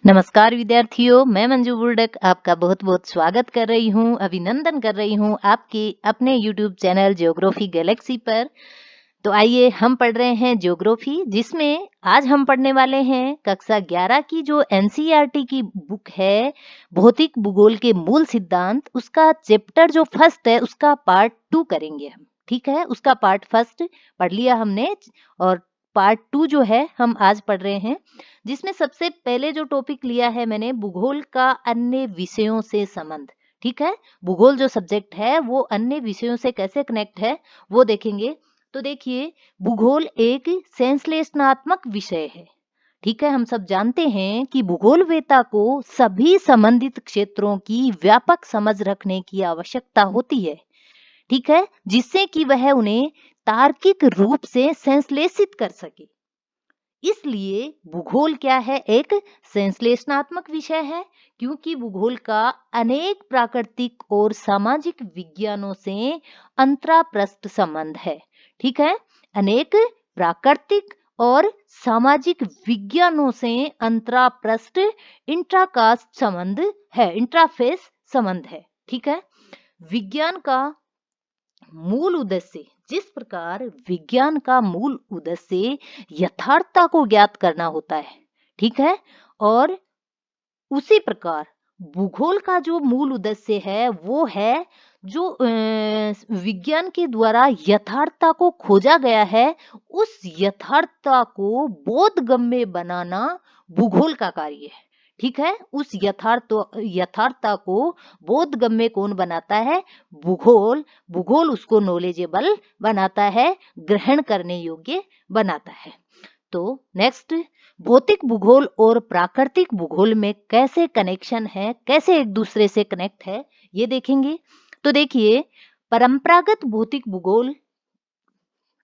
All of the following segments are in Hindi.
नमस्कार विद्यार्थियों, मैं मंजू बुर्डक आपका बहुत बहुत स्वागत कर रही हूँ, अभिनंदन कर रही हूँ आपके अपने YouTube चैनल ज्योग्राफी गैलेक्सी पर। तो आइए हम पढ़ रहे हैं ज्योग्राफी, जिसमें आज हम पढ़ने वाले हैं कक्षा 11 की जो एनसीईआरटी की बुक है, भौतिक भूगोल के मूल सिद्धांत। उसका चैप्टर जो फर्स्ट है उसका पार्ट 2 करेंगे हम। ठीक है, उसका पार्ट फर्स्ट पढ़ लिया हमने और पार्ट 2 जो है हम आज पढ़ रहे हैं, जिसमें सबसे पहले जो टॉपिक लिया है मैंने, भूगोल का अन्य विषयों से संबंध। ठीक है, भूगोल जो सब्जेक्ट है वो अन्य विषयों से कैसे कनेक्ट है वो देखेंगे। तो देखिए, भूगोल एक संश्लेषणात्मक विषय है। ठीक है, हम सब जानते हैं कि भूगोलवेत्ता को सभी संबंधित क्षेत्रों की व्यापक समझ रखने की आवश्यकता होती है। ठीक है, जिससे कि वह उन्हें तार्किक रूप से संश्लेषित कर सके। इसलिए भूगोल क्या है, एक संश्लेषणात्मक विषय है, क्योंकि भूगोल का अनेक प्राकृतिक और सामाजिक विज्ञानों से अंतराप्रस्थ संबंध है। ठीक है, अनेक प्राकृतिक और सामाजिक विज्ञानों से अंतराप्रस्थ इंट्राकास्ट संबंध है, इंट्राफेस संबंध है। ठीक है, विज्ञान का मूल उद्देश्य, जिस प्रकार विज्ञान का मूल उद्देश्य यथार्थता को ज्ञात करना होता है, ठीक है, और उसी प्रकार भूगोल का जो मूल उद्देश्य है वो है जो विज्ञान के द्वारा यथार्थता को खोजा गया है, उस यथार्थता को बोधगम्य बनाना भूगोल का कार्य है। ठीक है, उस यथार्थता को बोधगम्य कौन बनाता है? भूगोल। भूगोल उसको नॉलेजेबल बनाता है, ग्रहण करने योग्य बनाता है। तो नेक्स्ट, भौतिक भूगोल और प्राकृतिक भूगोल में कैसे कनेक्शन है, कैसे एक दूसरे से कनेक्ट है, ये देखेंगे। तो देखिए, परंपरागत भौतिक भूगोल,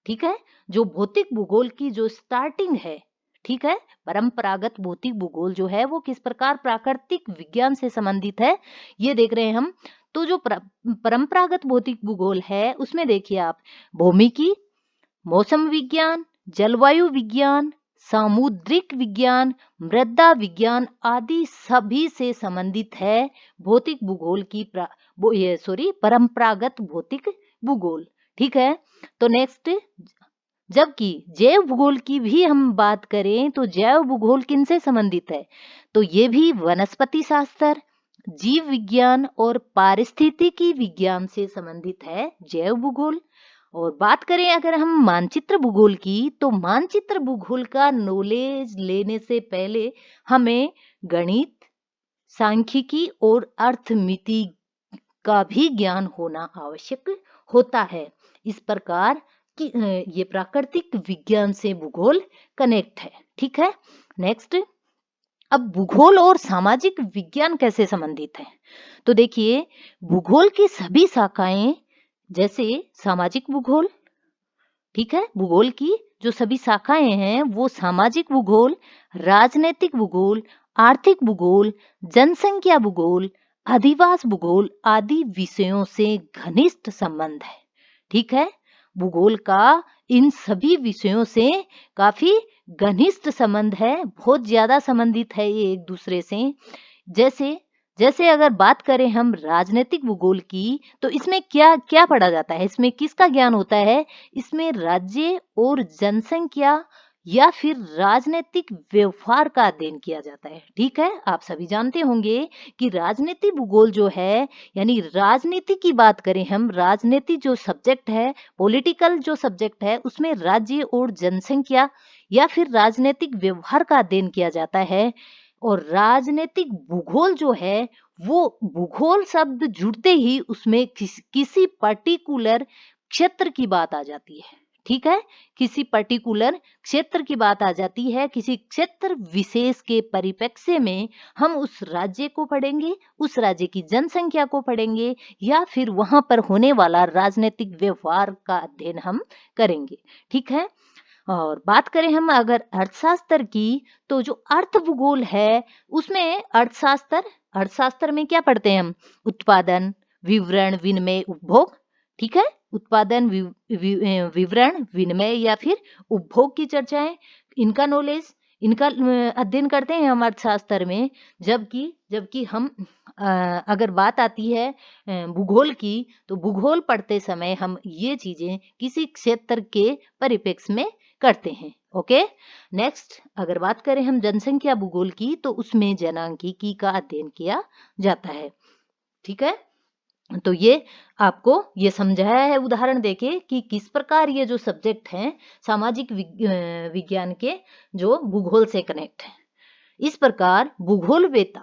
ठीक है, जो भौतिक भूगोल की जो स्टार्टिंग है, ठीक है, परंपरागत भौतिक भूगोल जो है वो किस प्रकार प्राकृतिक विज्ञान से संबंधित है, ये देख रहे हैं हम। तो जो परंपरागत भौतिक भूगोल है उसमें देखिए आप, भौमिकी, मौसम विज्ञान, जलवायु विज्ञान, सामुद्रिक विज्ञान, मृदा विज्ञान आदि सभी से संबंधित है भौतिक भूगोल की परंपरागत भौतिक भूगोल। ठीक है, तो नेक्स्ट, जबकि जैव भूगोल की भी हम बात करें तो जैव भूगोल किनसे संबंधित है? तो ये भी वनस्पति शास्त्र, जीव विज्ञान और पारिस्थितिकी विज्ञान से संबंधित है जैव भूगोल। और बात करें अगर हम मानचित्र भूगोल की, तो मानचित्र भूगोल का नॉलेज लेने से पहले हमें गणित, सांख्यिकी और अर्थमिति का भी ज्ञान होना आवश्यक होता है। इस प्रकार कि ये प्राकृतिक विज्ञान से भूगोल कनेक्ट है। ठीक है, नेक्स्ट, अब भूगोल और सामाजिक विज्ञान कैसे संबंधित है? तो देखिए, भूगोल की सभी शाखाएं, जैसे सामाजिक भूगोल, ठीक है, भूगोल की जो सभी शाखाएं हैं वो सामाजिक भूगोल, राजनीतिक भूगोल, आर्थिक भूगोल, जनसंख्या भूगोल, अधिवास भूगोल आदि विषयों से घनिष्ठ संबंध है। ठीक है, भूगोल का इन सभी विषयों से काफी घनिष्ठ संबंध है, बहुत ज्यादा संबंधित है ये एक दूसरे से। जैसे जैसे अगर बात करें हम राजनीतिक भूगोल की, तो इसमें क्या क्या पढ़ा जाता है, इसमें किसका ज्ञान होता है? इसमें राज्य और जनसंख्या या फिर राजनीतिक व्यवहार का अध्ययन किया जाता है। ठीक है, आप सभी जानते होंगे कि राजनीति भूगोल जो है, यानी राजनीति की बात करें हम, राजनीति जो सब्जेक्ट है, पॉलिटिकल जो सब्जेक्ट है, उसमें राज्य और जनसंख्या या फिर राजनीतिक व्यवहार का अध्ययन किया जाता है। और राजनीतिक भूगोल जो है, वो भूगोल शब्द जुड़ते ही उसमें किसी पर्टिकुलर क्षेत्र की बात आ जाती है। ठीक है, किसी पर्टिकुलर क्षेत्र की बात आ जाती है, किसी क्षेत्र विशेष के परिप्रेक्ष्य में हम उस राज्य को पढ़ेंगे, उस राज्य की जनसंख्या को पढ़ेंगे, या फिर वहां पर होने वाला राजनीतिक व्यवहार का अध्ययन हम करेंगे। ठीक है, और बात करें हम अगर अर्थशास्त्र की, तो जो अर्थ भूगोल है उसमें अर्थशास्त्र में क्या पढ़ते हैं हम? उत्पादन, विवरण, विनिमय, उपभोग। ठीक है, उत्पादन, विवरण, विनिमय या फिर उपभोग की चर्चाएं, इनका नॉलेज, इनका अध्ययन करते हैं हम अर्थशास्त्र में। जबकि हम अगर बात आती है भूगोल की, तो भूगोल पढ़ते समय हम ये चीजें किसी क्षेत्र के परिप्रेक्ष्य में करते हैं। ओके, नेक्स्ट अगर बात करें हम जनसंख्या भूगोल की, तो उसमें जनांकीकी का अध्ययन किया जाता है। ठीक है, तो ये आपको ये समझाया है उदाहरण देके कि किस प्रकार ये जो सब्जेक्ट हैं सामाजिक विज्ञान के जो भूगोल से कनेक्ट है। इस प्रकार भूगोलवेत्ता,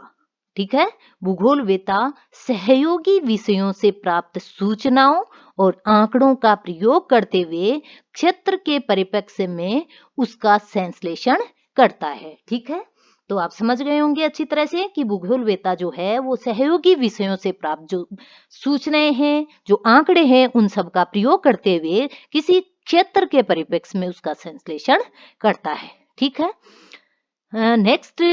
ठीक है, भूगोलवेत्ता सहयोगी विषयों से प्राप्त सूचनाओं और आंकड़ों का प्रयोग करते हुए क्षेत्र के परिप्रेक्ष्य में उसका संश्लेषण करता है। ठीक है, तो आप समझ गए होंगे अच्छी तरह से कि भूगोलवेत्ता जो है वो सहयोगी विषयों से प्राप्त जो सूचनाएं हैं, जो आंकड़े हैं, उन सब का प्रयोग करते हुए किसी क्षेत्र के परिप्रेक्ष्य में उसका संश्लेषण करता है। ठीक है, नेक्स्ट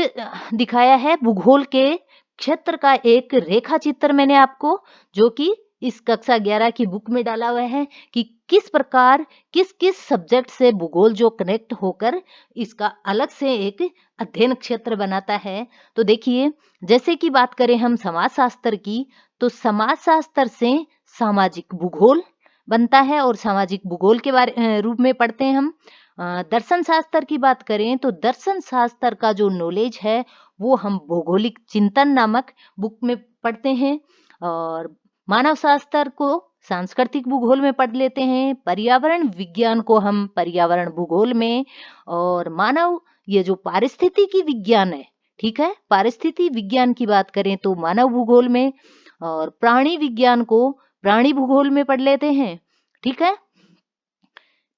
दिखाया है भूगोल के क्षेत्र का एक रेखा चित्र मैंने आपको, जो कि इस कक्षा 11 की बुक में डाला हुआ है कि किस प्रकार किस किस सब्जेक्ट से भूगोल जो कनेक्ट होकर इसका अलग से एक अध्ययन क्षेत्र बनाता है। तो देखिए, जैसे कि बात करें हम समाजशास्त्र की, तो समाजशास्त्र से सामाजिक भूगोल बनता है और सामाजिक भूगोल के बारे रूप में पढ़ते हैं हम। दर्शन शास्त्र की बात करें तो दर्शन शास्त्र का जो नॉलेज है वो हम भौगोलिक चिंतन नामक बुक में पढ़ते हैं, और मानव शास्त्र को सांस्कृतिक भूगोल में पढ़ लेते हैं, पर्यावरण विज्ञान को हम पर्यावरण भूगोल में, और मानव ये जो पारिस्थितिकी विज्ञान है, ठीक है, पारिस्थितिकी विज्ञान की बात करें तो मानव भूगोल में, और प्राणी विज्ञान को प्राणी भूगोल में पढ़ लेते हैं। ठीक है,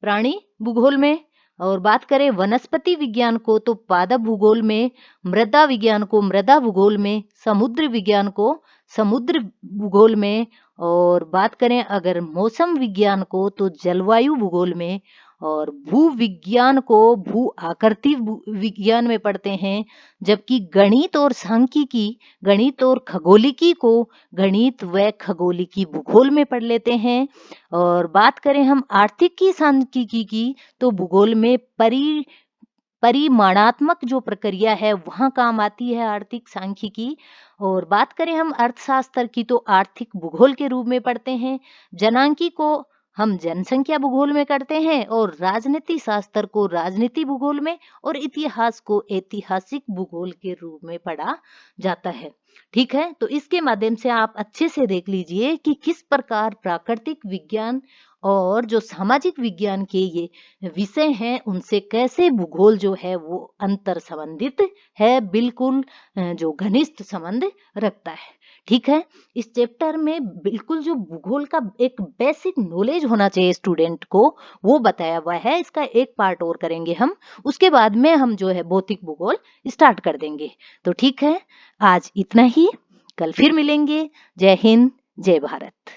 प्राणी भूगोल में, और बात करें वनस्पति विज्ञान को तो पादप भूगोल में, मृदा विज्ञान को मृदा भूगोल में, समुद्र विज्ञान को समुद्र भूगोल में, और बात करें अगर मौसम विज्ञान को तो जलवायु भूगोल में, और भू विज्ञान को भू आकृति विज्ञान में पढ़ते हैं। जबकि गणित और सांख्यिकी, गणित और खगोलिकी को गणित व खगोलिकी भूगोल में पढ़ लेते हैं। और बात करें हम आर्थिकी सांख्यिकी की, तो भूगोल में परिमाणात्मक जो प्रक्रिया है वहां काम आती है आर्थिक सांख्यिकी। और बात करें हम अर्थशास्त्र की, तो आर्थिक भूगोल के रूप में पढ़ते हैं। जनांकी को हम जनसंख्या भूगोल में करते हैं, और राजनीति शास्त्र को राजनीति भूगोल में, और इतिहास को ऐतिहासिक भूगोल के रूप में पढ़ा जाता है। ठीक है, तो इसके माध्यम से आप अच्छे से देख लीजिए कि किस प्रकार प्राकृतिक विज्ञान और जो सामाजिक विज्ञान के ये विषय हैं उनसे कैसे भूगोल जो है वो अंतर संबंधित है, बिल्कुल जो घनिष्ठ संबंध रखता है। ठीक है, इस चैप्टर में बिल्कुल जो भूगोल का एक बेसिक नॉलेज होना चाहिए स्टूडेंट को, वो बताया हुआ है। इसका एक पार्ट और करेंगे हम, उसके बाद में हम जो है भौतिक भूगोल स्टार्ट कर देंगे। तो ठीक है, आज इतना ही, कल फिर मिलेंगे। जय हिंद, जय भारत।